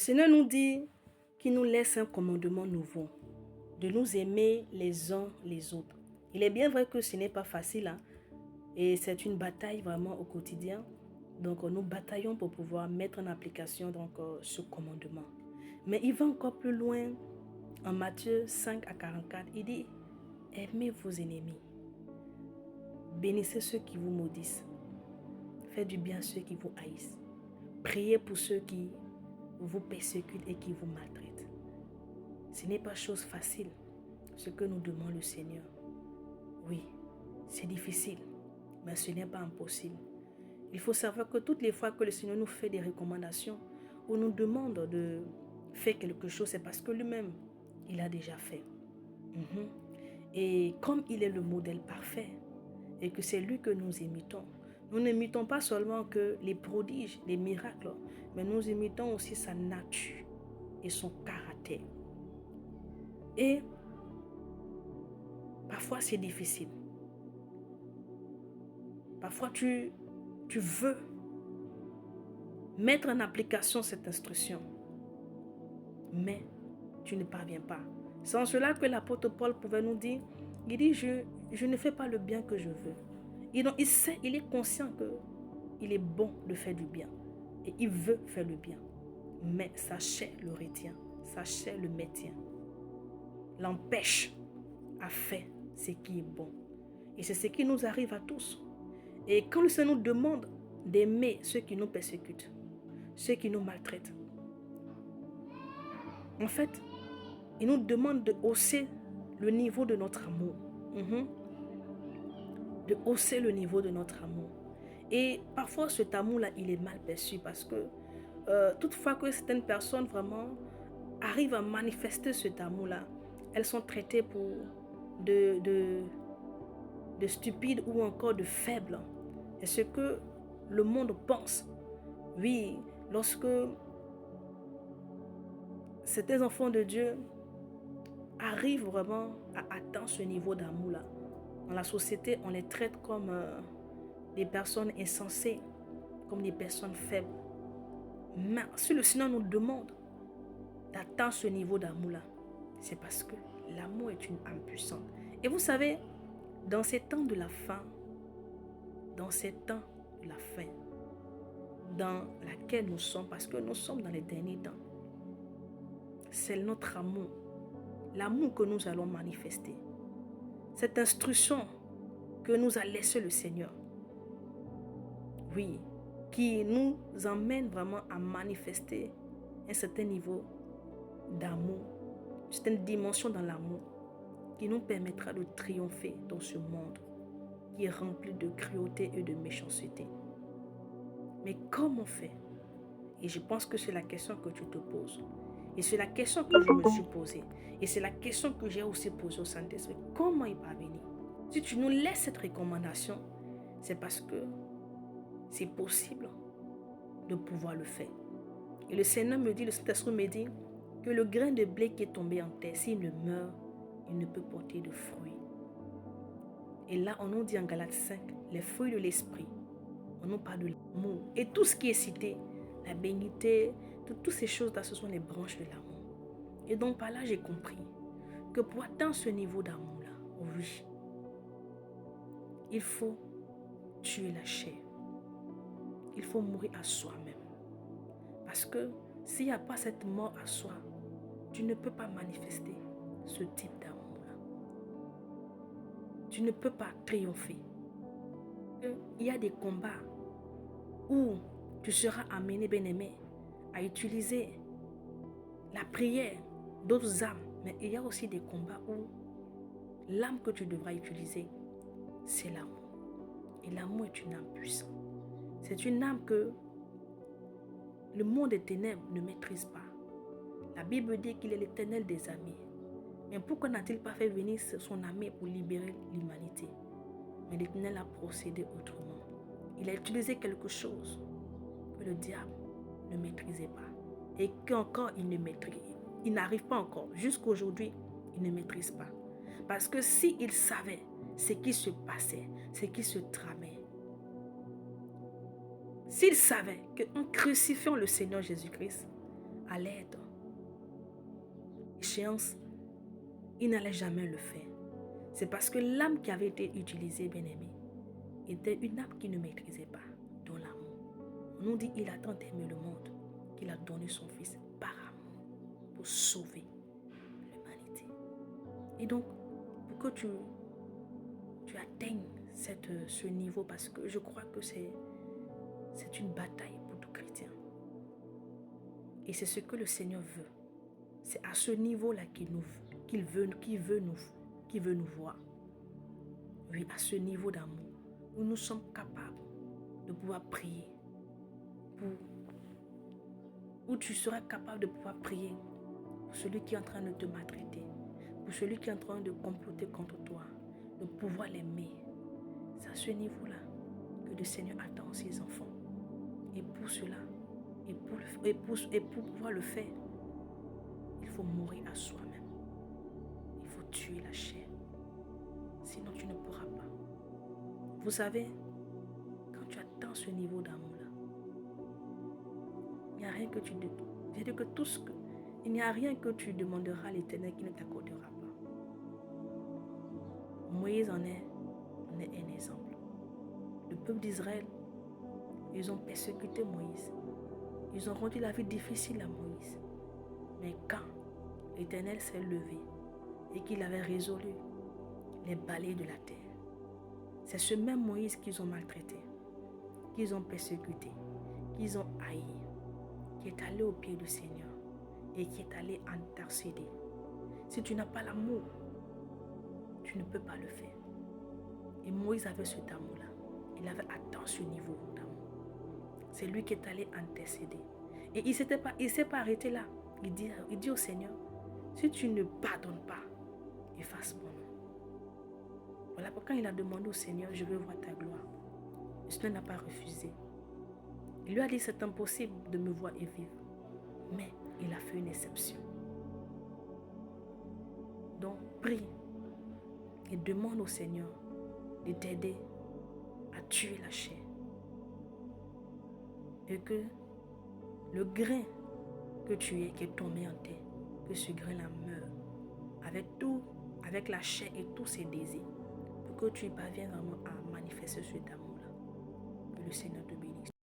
Le Seigneur nous dit qu'il nous laisse un commandement nouveau, de nous aimer les uns les autres. Il est bien vrai que ce n'est pas facile, hein, et c'est une bataille vraiment au quotidien. Donc nous bataillons pour pouvoir mettre en application ce commandement. Mais il va encore plus loin en Matthieu 5 à 44. Il dit, aimez vos ennemis, bénissez ceux qui vous maudissent, faites du bien à ceux qui vous haïssent, priez pour ceux qui vous persécutent et qui vous maltraitent. Ce n'est pas chose facile ce que nous demande le Seigneur. Oui, c'est difficile, mais ce n'est pas impossible. Il faut savoir que toutes les fois que le Seigneur nous fait des recommandations ou nous demande de faire quelque chose, c'est parce que lui-même, il a déjà fait. Et comme il est le modèle parfait et que c'est lui que nous imitons, nous n'imitons pas seulement que les prodiges, les miracles, mais nous imitons aussi sa nature et son caractère. Et parfois c'est difficile. Parfois tu veux mettre en application cette instruction, mais tu ne parviens pas. C'est en cela que l'apôtre Paul pouvait nous dire, il dit, je ne fais pas le bien que je veux. Et donc il est conscient qu'il est bon de faire du bien. Et il veut faire le bien. Mais sa chair le retient, sa chair le maintient, l'empêche à faire ce qui est bon. Et c'est ce qui nous arrive à tous. Et quand le Seigneur nous demande d'aimer ceux qui nous persécutent, ceux qui nous maltraitent, en fait, il nous demande de hausser le niveau de notre amour. De hausser le niveau de notre amour. Et parfois, cet amour-là, il est mal perçu parce que toutefois que certaines personnes vraiment arrivent à manifester cet amour-là, elles sont traitées pour de stupides ou encore de faibles. Et ce que le monde pense. Oui, lorsque certains enfants de Dieu arrivent vraiment à atteindre ce niveau d'amour-là, dans la société, on les traite comme des personnes insensées, comme des personnes faibles. Mais si le Seigneur nous demande d'atteindre ce niveau d'amour-là, c'est parce que l'amour est une âme puissante. Et vous savez, dans ces temps de la fin, dans laquelle nous sommes, parce que nous sommes dans les derniers temps, c'est notre amour, l'amour que nous allons manifester. Cette instruction que nous a laissé le Seigneur, oui, qui nous emmène vraiment à manifester un certain niveau d'amour, une certaine dimension dans l'amour, qui nous permettra de triompher dans ce monde qui est rempli de cruauté et de méchanceté. Mais comment faire? Et je pense que c'est la question que tu te poses. Et c'est la question que je me suis posée. Et c'est la question que j'ai aussi posée au Saint-Esprit. Comment y parvenir? Si tu nous laisses cette recommandation, c'est parce que c'est possible de pouvoir le faire. Et le Seigneur me dit, le Saint-Esprit me dit que le grain de blé qui est tombé en terre, s'il ne meurt, il ne peut porter de fruits. Et là, on nous dit en Galates 5, les fruits de l'esprit. On nous parle de l'amour. Et tout ce qui est cité, la bénité, toutes ces choses-là, ce sont les branches de l'amour. Et donc par là, j'ai compris que pour atteindre ce niveau d'amour-là, oui, il faut tuer la chair. Il faut mourir à soi-même. Parce que s'il n'y a pas cette mort à soi, tu ne peux pas manifester ce type d'amour-là. Tu ne peux pas triompher. Il y a des combats où tu seras amené, bien-aimé, à utiliser la prière d'autres âmes. Mais il y a aussi des combats où l'âme que tu devras utiliser, c'est l'amour. Et l'amour est une âme puissante. C'est une âme que le monde des ténèbres ne maîtrise pas. La Bible dit qu'il est l'Éternel des armées. Mais pourquoi n'a-t-il pas fait venir son armée pour libérer l'humanité? Mais l'Éternel a procédé autrement. Il a utilisé quelque chose que le diable ne maîtrisait pas. Et qu'encore il n'arrive pas encore. Jusqu'aujourd'hui, il ne maîtrise pas. Parce que s'il savait ce qui se passait, ce qui se tramait, s'il savait qu'en crucifiant le Seigneur Jésus-Christ, à l'aide. Échéance, il n'allait jamais le faire. C'est parce que l'âme qui avait été utilisée, bien-aimé, était une âme qui ne maîtrisait pas dans l'amour. On nous dit il a tant aimé le monde qu'il a donné son fils par amour pour sauver l'humanité. Et donc, pour que tu atteignes ce niveau, parce que je crois que c'est une bataille pour tout chrétien. Et c'est ce que le Seigneur veut. C'est à ce niveau-là qu'il veut nous voir. Oui, à ce niveau d'amour, où nous sommes capables de pouvoir prier. Où tu seras capable de pouvoir prier pour celui qui est en train de te maltraiter, pour celui qui est en train de comploter contre toi, de pouvoir l'aimer. C'est à ce niveau-là que le Seigneur attend ses enfants. Et pour cela, et pour pouvoir le faire, il faut mourir à soi-même. Il faut tuer la chair. Sinon, tu ne pourras pas. Vous savez, quand tu atteins ce niveau d'amour-là, il n'y a rien que tu demandes. C'est-à-dire que il n'y a rien que tu demanderas à l'Éternel qui ne t'accordera pas. Moïse en est un exemple. Le peuple d'Israël, ils ont persécuté Moïse. Ils ont rendu la vie difficile à Moïse. Mais quand l'Éternel s'est levé et qu'il avait résolu les balais de la terre, c'est ce même Moïse qu'ils ont maltraité, qu'ils ont persécuté, qu'ils ont haï, qui est allé au pied du Seigneur et qui est allé intercéder. Si tu n'as pas l'amour, tu ne peux pas le faire. Et Moïse avait cet amour-là. Il avait atteint ce niveau d'amour. C'est lui qui est allé intercéder. Et il ne s'est pas arrêté là. Il dit au Seigneur, si tu ne pardonnes pas, efface mon nom. Voilà pourquoi il a demandé au Seigneur, je veux voir ta gloire. Le Seigneur n'a pas refusé. Il lui a dit, c'est impossible de me voir et vivre. Mais il a fait une exception. Donc, prie et demande au Seigneur de t'aider à tuer la chair. Et que le grain que tu es, qui est tombé en terre, que ce grain-là meure avec la chair et tous ses désirs, pour que tu parviennes vraiment à manifester cet amour-là. Que le Seigneur te